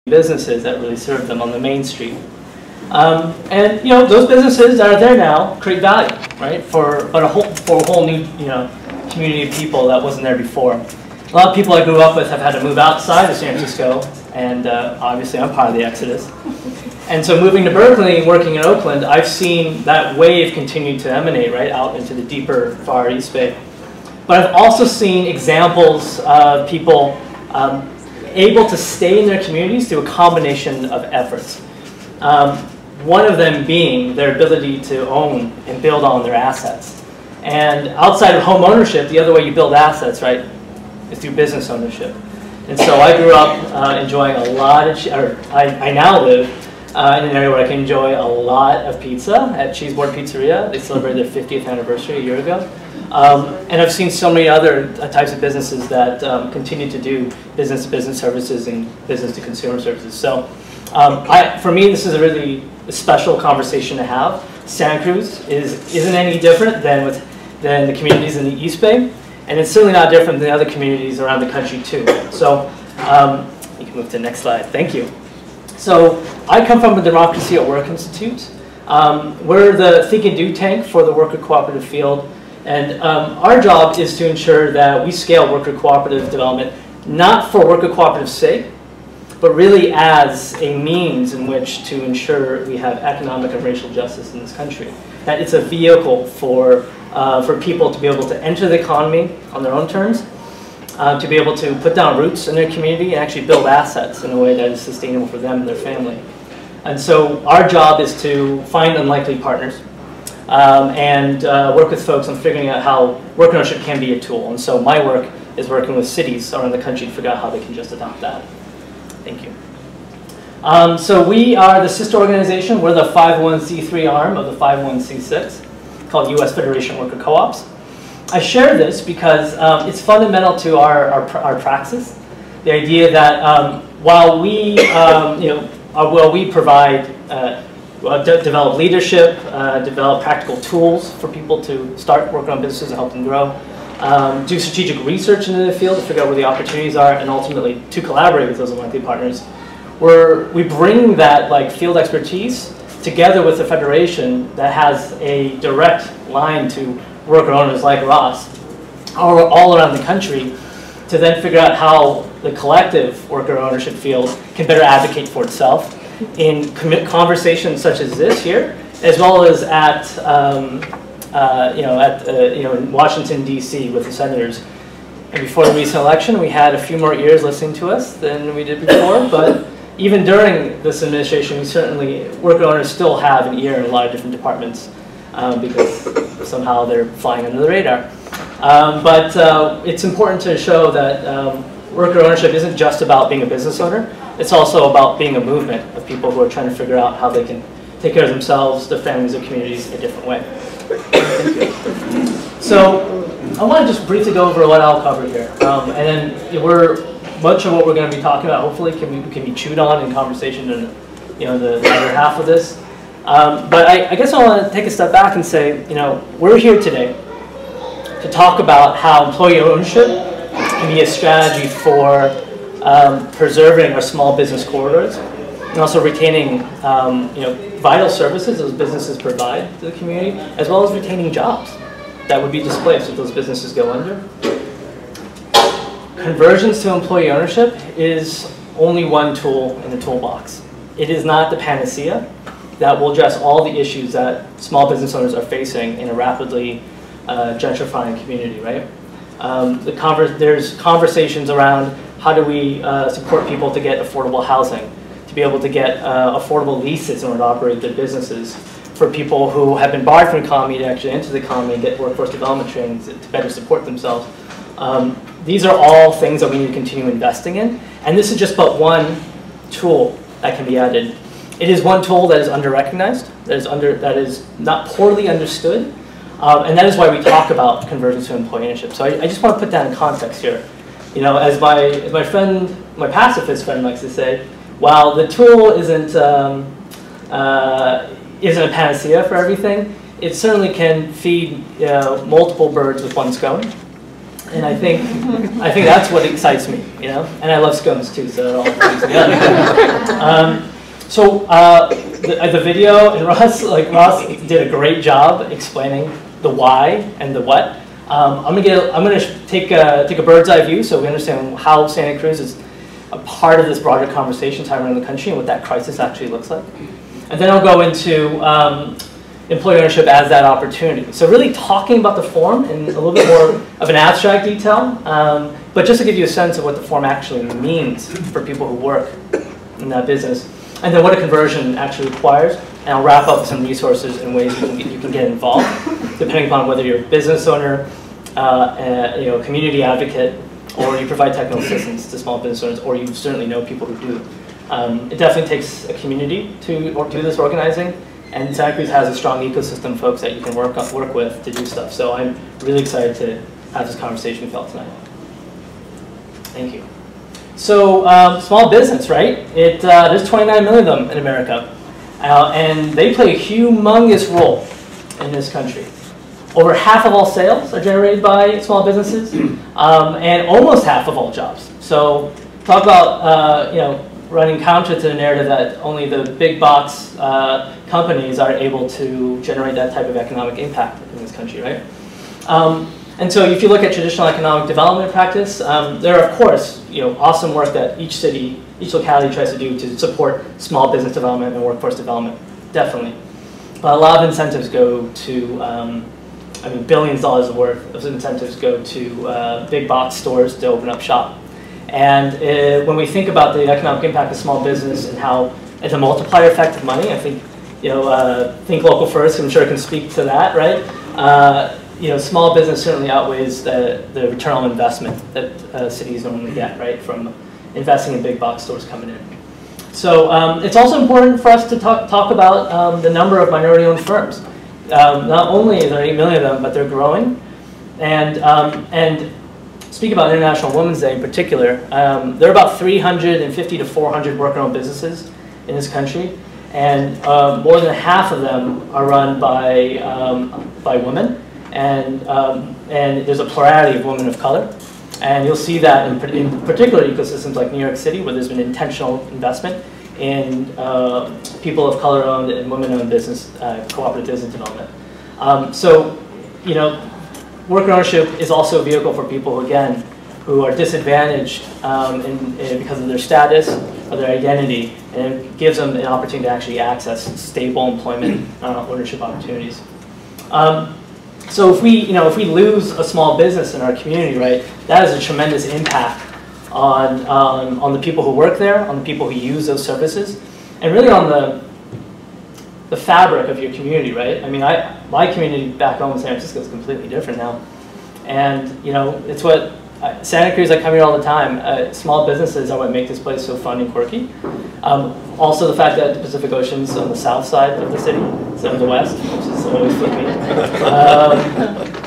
businesses that really serve them on the main street. And those businesses that are there now create value, right? For a whole new community of people that wasn't there before. A lot of people I grew up with have had to move outside of San Francisco, and obviously I'm part of the exodus. And so moving to Berkeley and working in Oakland, I've seen that wave continue to emanate right out into the deeper Far East Bay. But I've also seen examples of people able to stay in their communities through a combination of efforts. One of them being their ability to own and build on their assets. And outside of home ownership, the other way you build assets, right, is through business ownership. And so I grew up enjoying a lot of, I now live in an area where I can enjoy a lot of pizza at Cheeseboard Pizzeria. They celebrated their 50th anniversary a year ago. And I've seen so many other types of businesses that continue to do business-to-business services and business-to-consumer services. So for me, this is a really special conversation to have. Santa Cruz isn't any different than the communities in the East Bay, and it's certainly not different than other communities around the country too. So you can move to the next slide. Thank you. So I come from the Democracy at Work Institute. We're the think and do tank for the worker cooperative field. And our job is to ensure that we scale worker cooperative development, not for worker cooperative's sake, but really as a means in which to ensure we have economic and racial justice in this country. That it's a vehicle for people to be able to enter the economy on their own terms, to be able to put down roots in their community and actually build assets in a way that is sustainable for them and their family. And so our job is to find unlikely partners, and work with folks on figuring out how work ownership can be a tool. And so my work is working with cities around the country to figure out how they can just adopt that. Thank you. So we are the sister organization. We're the 501c3 arm of the 501c6 called U.S. Federation of Worker Co-ops. I share this because it's fundamental to our praxis. The idea that while we provide develop leadership, develop practical tools for people to start working on businesses and help them grow, do strategic research into the field to figure out where the opportunities are, and ultimately to collaborate with those unlikely partners. We bring that field expertise together with a federation that has a direct line to worker owners like Ross all around the country to then figure out how the collective worker ownership field can better advocate for itself in conversations such as this here, as well as in Washington, D.C. with the senators. And before the recent election, we had a few more ears listening to us than we did before, but even during this administration, worker owners still have an ear in a lot of different departments because somehow they're flying under the radar. But it's important to show that worker ownership isn't just about being a business owner. It's also about being a movement of people who are trying to figure out how they can take care of themselves, their families, their communities a different way. So I want to just briefly go over what I'll cover here. And then much of what we're going to be talking about hopefully can be chewed on in conversation in the other half of this. But I guess I want to take a step back and say, we're here today to talk about how employee ownership can be a strategy for preserving our small business corridors and also retaining vital services those businesses provide to the community, as well as retaining jobs that would be displaced if those businesses go under. Conversions to employee ownership is only one tool in the toolbox. It is not the panacea that will address all the issues that small business owners are facing in a rapidly gentrifying community, right? There's conversations around how do we support people to get affordable housing, to be able to get affordable leases in order to operate their businesses, for people who have been barred from the economy to actually enter the economy and get workforce development training to better support themselves. These are all things that we need to continue investing in, and this is just but one tool that can be added. It is one tool that is under-recognized, that is not poorly understood, and that is why we talk about conversions to employee ownership. So I just want to put that in context here. As my pacifist friend likes to say, while the tool isn't a panacea for everything, it certainly can feed multiple birds with one stone. And I think that's what excites me, you know. And I love scones too, so it all comes together. The video and Ross did a great job explaining the why and the what. I'm gonna take a bird's eye view so we understand how Santa Cruz is a part of this broader conversation time around the country and what that crisis actually looks like. And then I'll go into employee ownership as that opportunity. So really talking about the form in a little bit more of an abstract detail, but just to give you a sense of what the form actually means for people who work in that business, and then what a conversion actually requires. And I'll wrap up with some resources and ways you can get involved, depending upon whether you're a business owner, community advocate, or you provide technical assistance to small business owners, or you certainly know people who do. It definitely takes a community to do this organizing. And Santa Cruz has a strong ecosystem of folks that you can work with to do stuff. So I'm really excited to have this conversation with y'all tonight. Thank you. So small business, right? There's 29 million of them in America. And they play a humongous role in this country. Over half of all sales are generated by small businesses, and almost half of all jobs. So talk about running counter to the narrative that only the big box companies are able to generate that type of economic impact in this country, right? And so if you look at traditional economic development practice, there are, of course, awesome work that each city, each locality tries to do to support small business development and workforce development, definitely. But a lot of incentives go to, billions of dollars worth of incentives go to big box stores to open up shop. And when we think about the economic impact of small business and how it's a multiplier effect of money, I think, think local first, I'm sure I can speak to that, right? Small business certainly outweighs the return on investment that cities normally get, right, from investing in big box stores coming in. So it's also important for us to talk about the number of minority-owned firms. Not only are there 8 million of them, but they're growing. And speak about International Women's Day in particular, there are about 350 to 400 worker-owned businesses in this country, and more than half of them are run by women, and there's a plurality of women of color. And you'll see that in particular ecosystems like New York City, where there's been intentional investment in people of color-owned and women-owned business, cooperative business development. Worker ownership is also a vehicle for people, again, who are disadvantaged because of their status or their identity, and it gives them an opportunity to actually access stable employment ownership opportunities. So if we lose a small business in our community, right, that has a tremendous impact on the people who work there, on the people who use those services, and really on the fabric of your community, right? I mean, my community back home in San Francisco is completely different now. And, it's what, Santa Cruz, I come here all the time. Small businesses are what make this place so fun and quirky. Also the fact that the Pacific Ocean's on the south side of the city instead of the west, which is always flipping.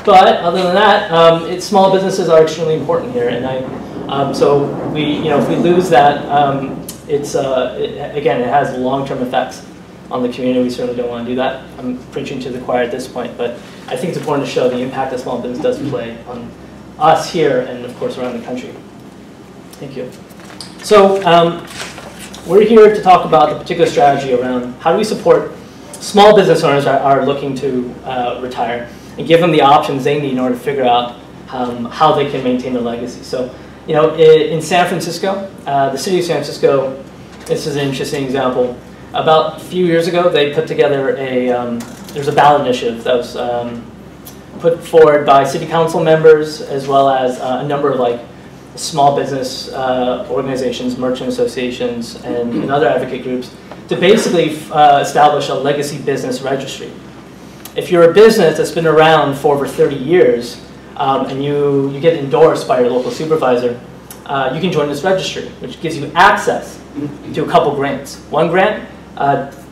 But other than that, small businesses are extremely important here. And so if we lose that, again, it has long-term effects on the community. We certainly don't want to do that. I'm preaching to the choir at this point, but I think it's important to show the impact that small business does play on us here and, of course, around the country. Thank you. So we're here to talk about the particular strategy around how do we support small business owners that are looking to retire and give them the options they need in order to figure out how they can maintain their legacy. So, in San Francisco, the city of San Francisco, this is an interesting example. About a few years ago, they put together there's a ballot initiative that was put forward by city council members as well as a number of small business organizations, merchant associations, and other advocate groups to basically establish a legacy business registry. If you're a business that's been around for over 30 years and you get endorsed by your local supervisor, you can join this registry, which gives you access to a couple grants. One grant,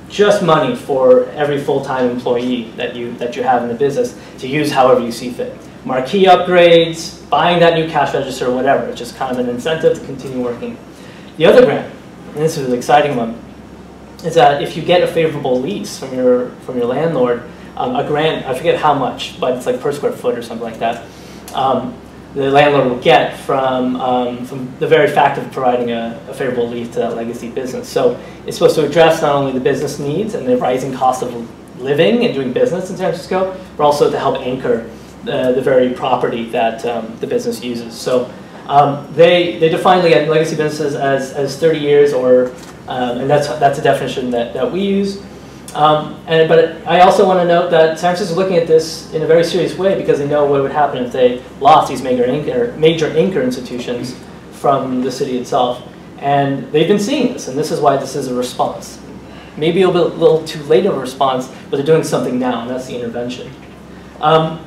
just money for every full-time employee that you have in the business to use however you see fit. Marquee upgrades, buying that new cash register, or whatever. It's just kind of an incentive to continue working. The other grant, and this is an exciting one, is that if you get a favorable lease from your landlord, a grant, I forget how much, but it's like per square foot or something like that. the landlord will get from the very fact of providing a favorable lease to that legacy business. So it's supposed to address not only the business needs and the rising cost of living and doing business in San Francisco, but also to help anchor the very property that the business uses. So they define legacy businesses as 30 years, or and that's a definition that we use. But I also want to note that San Francisco is looking at this in a very serious way, because they know what would happen if they lost these major anchor institutions from the city itself. And they've been seeing this, and this is why this is a response. Maybe a little too late of a response, but they're doing something now, and that's the intervention. The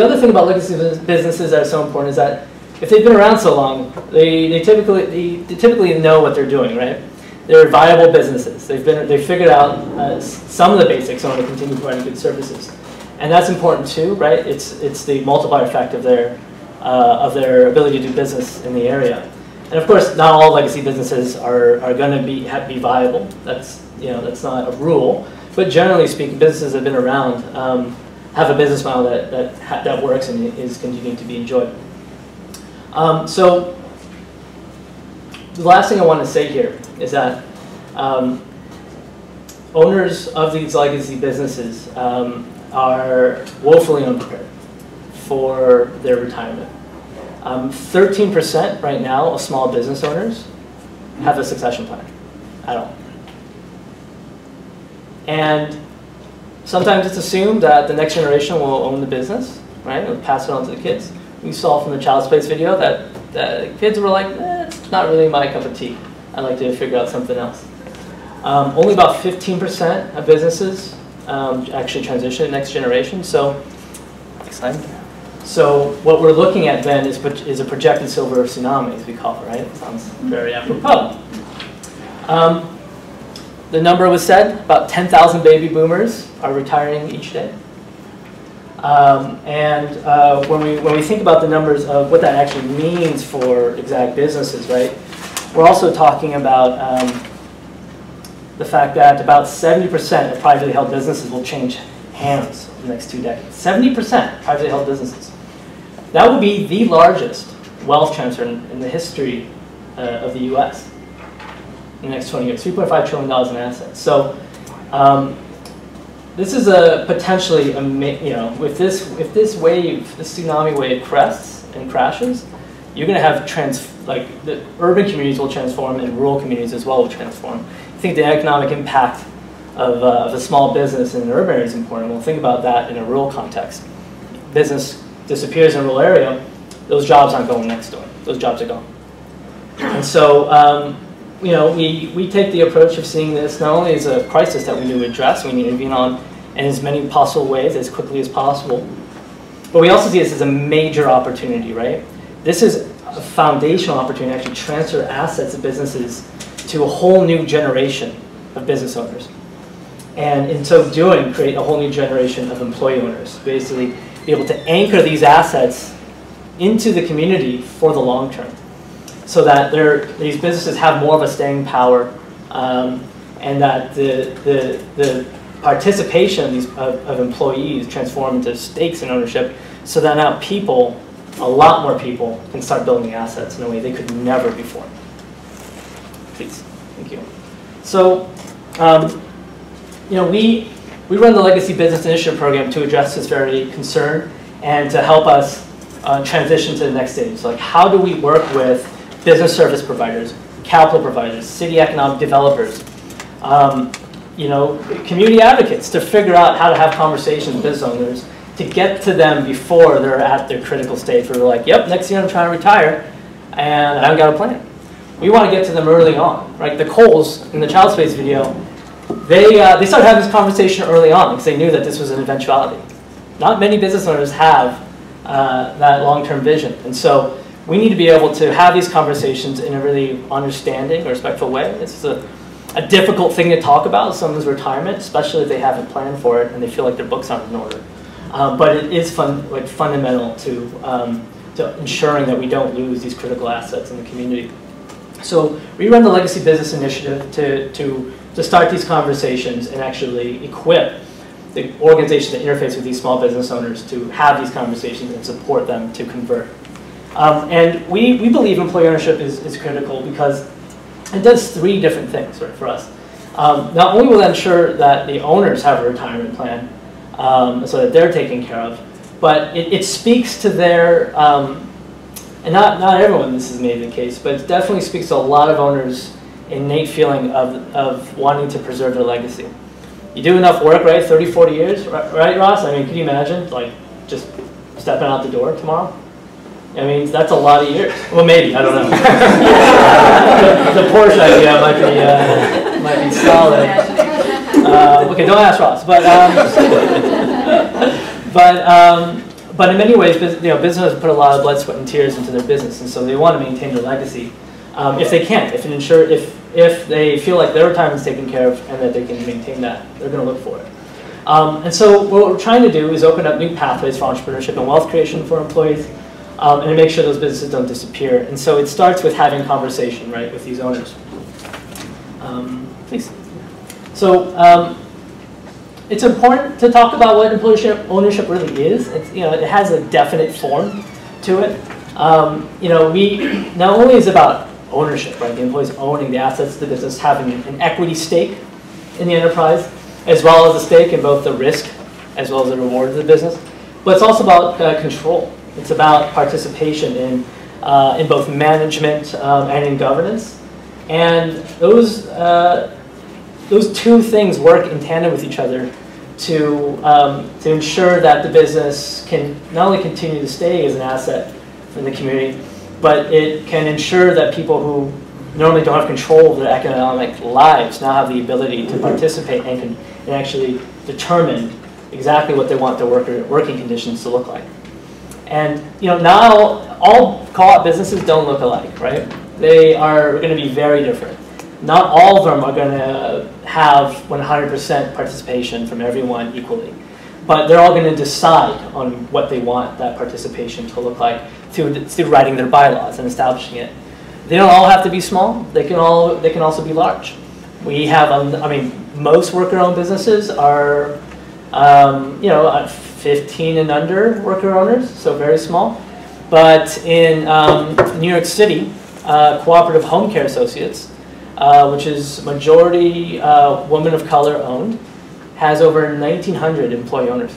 other thing about legacy businesses that is so important is that if they've been around so long, they typically know what they're doing, right? They're viable businesses. They've figured out some of the basics in order to continue providing good services, and that's important too, right? It's the multiplier effect of their ability to do business in the area. And of course, not all legacy businesses are going to be viable. That's not a rule, but generally speaking, businesses that have been around have a business model that works and is continuing to be enjoyed. So the last thing I want to say here is that owners of these legacy businesses are woefully unprepared for their retirement. 13% right now of small business owners have a succession plan at all. And sometimes it's assumed that the next generation will own the business, right? It'll pass it on to the kids. We saw from the Child's Place video that the kids were like, it's not really my cup of tea. I'd like to figure out something else. Only about 15% of businesses actually transition to next generation. So, next time. So what we're looking at then is a projected silver tsunami, as we call it, right? It sounds very apropos. The number was said, about 10,000 baby boomers are retiring each day. When we think about the numbers of what that actually means for exact businesses, right? We're also talking about the fact that about 70% of privately held businesses will change hands in the next 2 decades. 70% privately held businesses. That would be the largest wealth transfer in the history of the U.S. in the next 20 years, $3.5 trillion in assets. So this is a potentially, if this tsunami wave crests and crashes, you're going to have the urban communities will transform and rural communities as well will transform. I think the economic impact of a small business in an urban area is important. We'll think about that in a rural context. Business disappears in a rural area, those jobs aren't going next door. Those jobs are gone. And so, we take the approach of seeing this not only as a crisis that we need to address, we need to intervene on in as many possible ways as quickly as possible, but we also see this as a major opportunity, right? This is a foundational opportunity to actually transfer assets of businesses to a whole new generation of business owners. And in so doing, create a whole new generation of employee owners. Basically, be able to anchor these assets into the community for the long term, so that these businesses have more of a staying power, and that the participation of employees transform into stakes in ownership, so that now a lot more people, can start building assets in a way they could never before. Please, thank you. So, we run the Legacy Business Initiative Program to address this very concern and to help us transition to the next stage. So, how do we work with business service providers, capital providers, city economic developers, community advocates to figure out how to have conversations with business owners to get to them before they're at their critical stage where they're like, yep, next year I'm trying to retire and I haven't got a plan. We want to get to them early on, right? The Coles in the Child's Place video, they started having this conversation early on because they knew that this was an eventuality. Not many business owners have that long-term vision, and so we need to be able to have these conversations in a really understanding, respectful way. It's a difficult thing to talk about, someone's retirement, especially if they haven't planned for it and they feel like their books aren't in order. But it is fundamental to ensuring that we don't lose these critical assets in the community. So we run the Legacy Business Initiative to start these conversations and actually equip the organizations that interface with these small business owners to have these conversations and support them to convert. And we believe employee ownership is critical because it does three different things, right, for us. Not only will it ensure that the owners have a retirement plan so that they're taken care of, but it speaks to their, and not everyone this is maybe the case, but it definitely speaks to a lot of owners' innate feeling of wanting to preserve their legacy. You do enough work, right, 30, 40 years, right, Ross? I mean, can you imagine, like, just stepping out the door tomorrow? I mean, that's a lot of years. Well, maybe, I don't know. the Porsche idea might be solid. Okay, don't ask Ross. But in many ways, businesses put a lot of blood, sweat, and tears into their business, and so they want to maintain their legacy if they can. If they feel like their retirement is taken care of and that they can maintain that, they're going to look for it. And so what we're trying to do is open up new pathways for entrepreneurship and wealth creation for employees, and to make sure those businesses don't disappear. And so it starts with having conversation, right, with these owners. Please. So it's important to talk about what employee ownership really is. It has a definite form to it. We not only is about ownership, right, the employees owning the assets of the business, having an equity stake in the enterprise, as well as a stake in both the risk as well as the reward of the business. But it's also about control. It's about participation in both management and in governance. And those two things work in tandem with each other to ensure that the business can not only continue to stay as an asset in the community, but it can ensure that people who normally don't have control of their economic lives now have the ability to participate and can actually determine exactly what they want their working conditions to look like. And not all co-op businesses don't look alike, right? They are going to be very different. Not all of them are going to have 100% participation from everyone equally. But they're all going to decide on what they want that participation to look like through writing their bylaws and establishing it. They don't all have to be small. They can also be large. We have, most worker-owned businesses are, 15 and under worker owners, so very small. But in New York City, Cooperative Home Care Associates, which is majority women of color owned, has over 1,900 employee owners.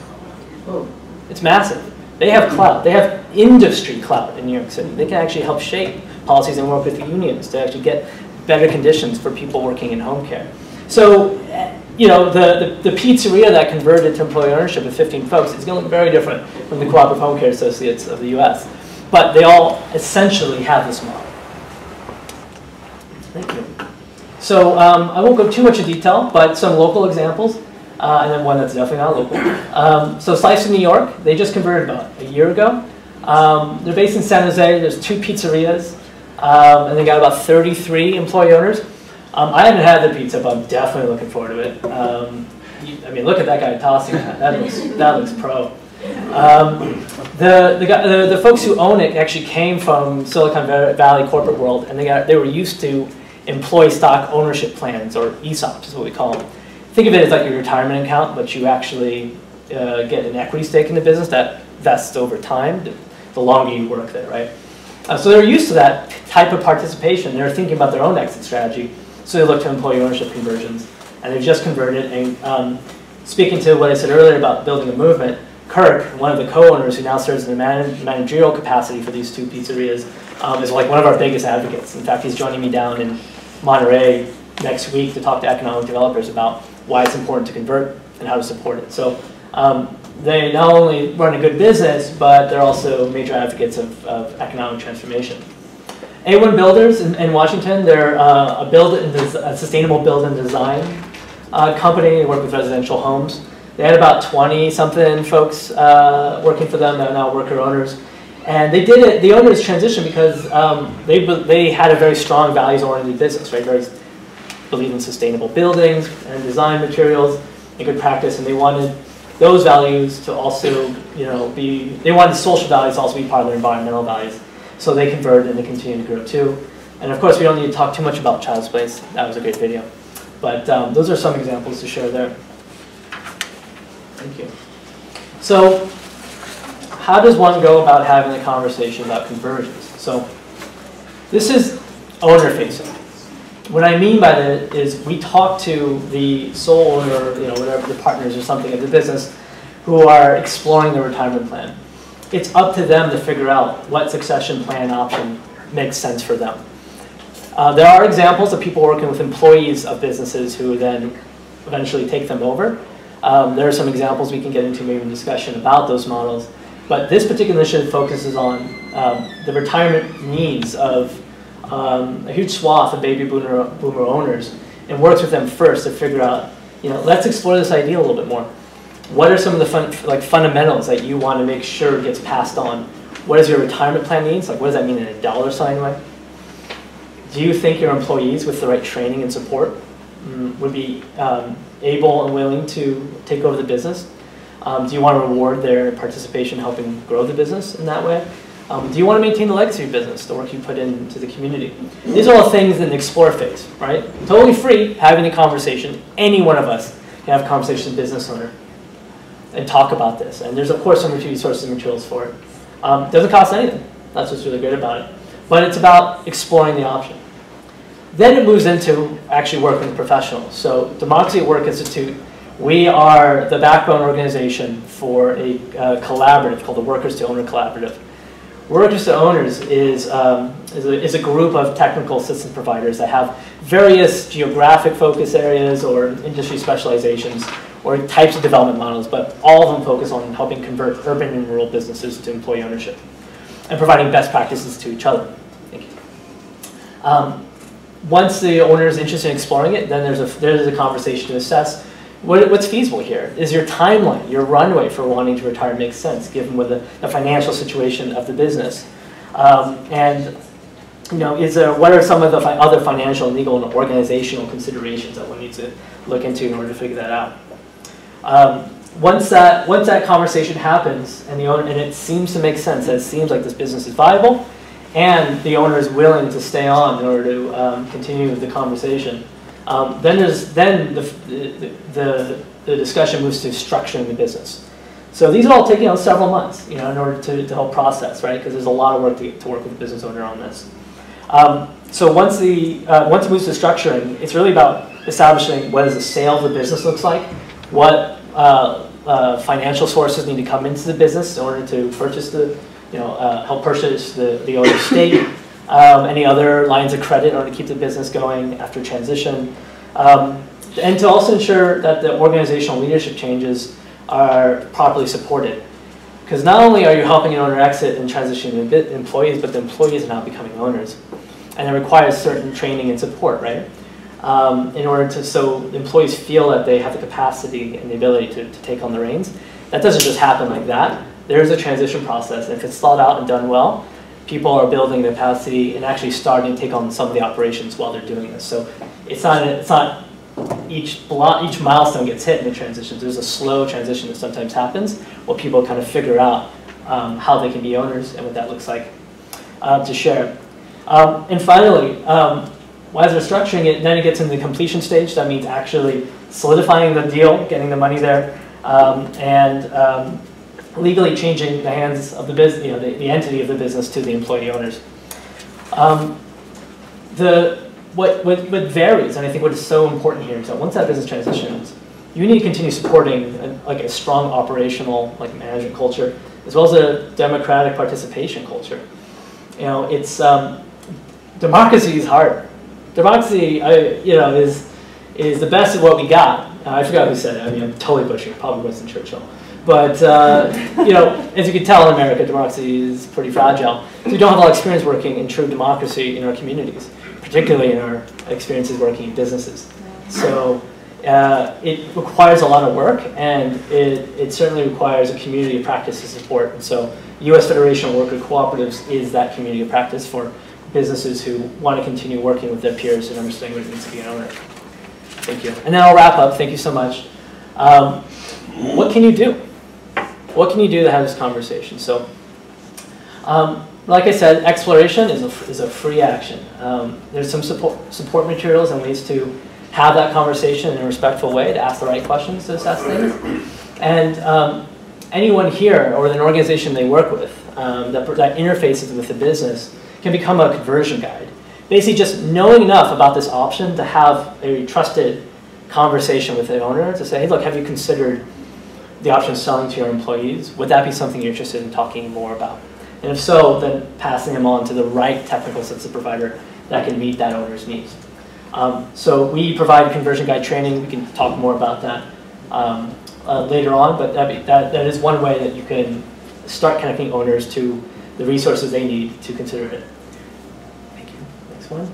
Oh. It's massive. They have clout. They have industry clout in New York City. They can actually help shape policies and work with the unions to actually get better conditions for people working in home care. So, the pizzeria that converted to employee ownership with 15 folks is going to look very different from the Cooperative Home Care Associates of the U.S. But they all essentially have this model. Thank you. So I won't go too much in detail, but some local examples, and then one that's definitely not local. So Slice in New York, they just converted about a year ago. They're based in San Jose. There's 2 pizzerias, and they got about 33 employee owners. I haven't had the pizza, but I'm definitely looking forward to it. Look at that guy tossing that. That looks pro. The folks who own it actually came from Silicon Valley corporate world, and they were used to employee stock ownership plans, or ESOPs is what we call them. Think of it as like your retirement account, but you actually get an equity stake in the business that vests over time, the longer you work there, right? So they're used to that type of participation. They're thinking about their own exit strategy, so they look to employee ownership conversions. And they've just converted, and speaking to what I said earlier about building a movement, Kirk, one of the co-owners who now serves in the managerial capacity for these 2 pizzerias, is like one of our biggest advocates. In fact, he's joining me down in Monterey next week to talk to economic developers about why it's important to convert and how to support it. So they not only run a good business, but they're also major advocates of economic transformation. A1 Builders in Washington, they're a sustainable build and design company. They work with residential homes. They had about 20-something folks working for them that are now worker owners. And they did it, the owners transitioned because they had a very strong values-oriented business, right? Very believe in sustainable buildings and design materials and good practice, and they wanted those values to also, they wanted social values to also be part of their environmental values. So they converted and they continue to grow too. And of course, we don't need to talk too much about Child's Place. That was a great video. But those are some examples to share there. Thank you. So, how does one go about having a conversation about conversions? So, this is owner-facing. What I mean by that is we talk to the sole owner, whatever the partners or something of the business who are exploring the retirement plan. It's up to them to figure out what succession plan option makes sense for them. There are examples of people working with employees of businesses who then eventually take them over. There are some examples we can get into maybe in discussion about those models. But this particular initiative focuses on the retirement needs of a huge swath of baby boomer owners and works with them first to figure out, let's explore this idea a little bit more. What are some of the fundamentals that you want to make sure gets passed on? What is your retirement plan needs? Like, what does that mean in a dollar sign way? Do you think your employees with the right training and support would be able and willing to take over the business? Do you want to reward their participation helping grow the business in that way? Do you want to maintain the legacy of business, the work you put into the community? These are all things in the explore phase, right? Totally free, having a conversation. Any one of us can have a conversation with a business owner and talk about this. And there's, of course, some resources and materials for it. Doesn't cost anything. That's what's really great about it. But it's about exploring the option. Then it moves into actually working with professionals. So Democracy at Work Institute, we are the backbone organization for a collaborative called the Workers to Owner Collaborative. Workers to Owners is a group of technical assistance providers that have various geographic focus areas or industry specializations or types of development models, but all of them focus on helping convert urban and rural businesses to employee ownership and providing best practices to each other. Thank you. Once the owner is interested in exploring it, then there's a conversation to assess what's feasible here. Is your timeline, your runway for wanting to retire make sense, given with the financial situation of the business? And what are some of the other financial, legal, and organizational considerations that one needs to look into in order to figure that out? Once that conversation happens, and it seems to make sense, that it seems like this business is viable, and the owner is willing to stay on in order to continue the conversation, then the discussion moves to structuring the business. So these are all taking several months, in order to help process, right? Because there's a lot of work to work with the business owner on this. So once it moves to structuring, it's really about establishing what the sale of the business looks like, what financial sources need to come into the business in order to purchase help purchase the owner's stake, any other lines of credit in order to keep the business going after transition, and to also ensure that the organizational leadership changes are properly supported. Because not only are you helping an owner exit and transition employees, but the employees are now becoming owners. And it requires certain training and support, right? In order so employees feel that they have the capacity and the ability to take on the reins. That doesn't just happen like that. There's a transition process. And if it's thought out and done well, people are building the capacity and actually starting to take on some of the operations while they're doing this. So it's not each milestone gets hit in the transition. There's a slow transition that sometimes happens where people kind of figure out how they can be owners and what that looks like to share. And finally, as they're structuring it, then it gets into the completion stage. That means actually solidifying the deal, getting the money there, and legally changing the hands of the business, the entity of the business to the employee owners. What varies, and I think what is so important here is that once that business transitions, you need to continue supporting a strong operational management culture, as well as a democratic participation culture. It's democracy is hard. Democracy, is the best of what we got. I forgot who said it. I mean, I'm totally butchering. Probably Winston Churchill. But as you can tell in America, democracy is pretty fragile. So we don't have a lot of experience working in true democracy in our communities, particularly in our experiences working in businesses. So it requires a lot of work, and it certainly requires a community of practice to support. And so U.S. Federation of Worker Cooperatives is that community of practice for businesses who want to continue working with their peers and understanding what it means to be an owner. Thank you. And then I'll wrap up. Thank you so much. What can you do? What can you do to have this conversation? So, like I said, exploration is a free action. There's some support materials and ways to have that conversation in a respectful way, to ask the right questions to assess things. And anyone here or an organization they work with that interfaces with the business can become a conversion guide. Basically just knowing enough about this option to have a trusted conversation with the owner to say, hey, look, have you considered the option of selling to your employees? Would that be something you're interested in talking more about? And if so, then passing them on to the right technical system provider that can meet that owner's needs. So we provide conversion guide training. We can talk more about that later on, but that is one way that you can start connecting owners to the resources they need to consider it. Thank you. Next one.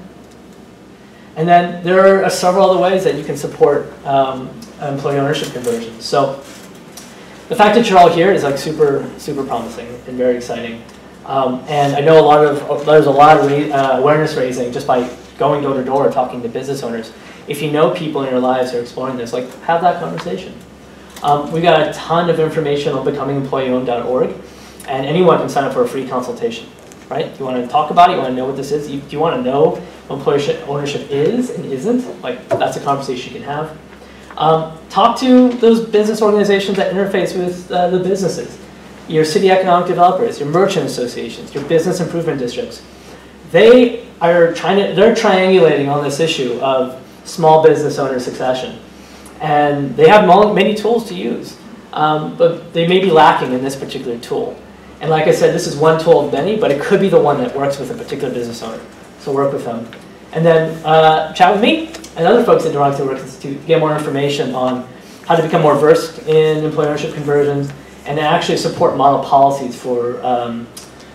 And then there are several other ways that you can support employee ownership conversions. So the fact that you're all here is like super promising and very exciting. And I know there's a lot of awareness raising just by going door to door talking to business owners. If you know people in your lives who are exploring this, like have that conversation. We've got a ton of information on becomingemployeeowned.org, and anyone can sign up for a free consultation. Right? You want to talk about it? You want to know what this is? Do you want to know what employee ownership is and isn't? Like that's a conversation you can have. Talk to those business organizations that interface with the businesses. Your city economic developers, your merchant associations, your business improvement districts. They're triangulating on this issue of small business owner succession. And they have many tools to use, but they may be lacking in this particular tool. And like I said, this is one tool of many, but it could be the one that works with a particular business owner. So work with them. And then chat with me and other folks at DAWI Work Institute to get more information on how to become more versed in employee ownership conversions and actually support model policies for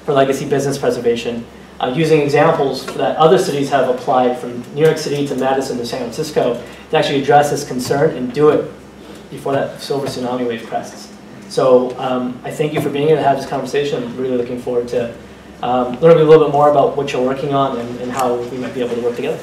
legacy business preservation, using examples that other cities have applied from New York City to Madison to San Francisco to actually address this concern and do it before that silver tsunami wave crests. So I thank you for being here to have this conversation. I'm really looking forward to learning a little bit more about what you're working on and how we might be able to work together.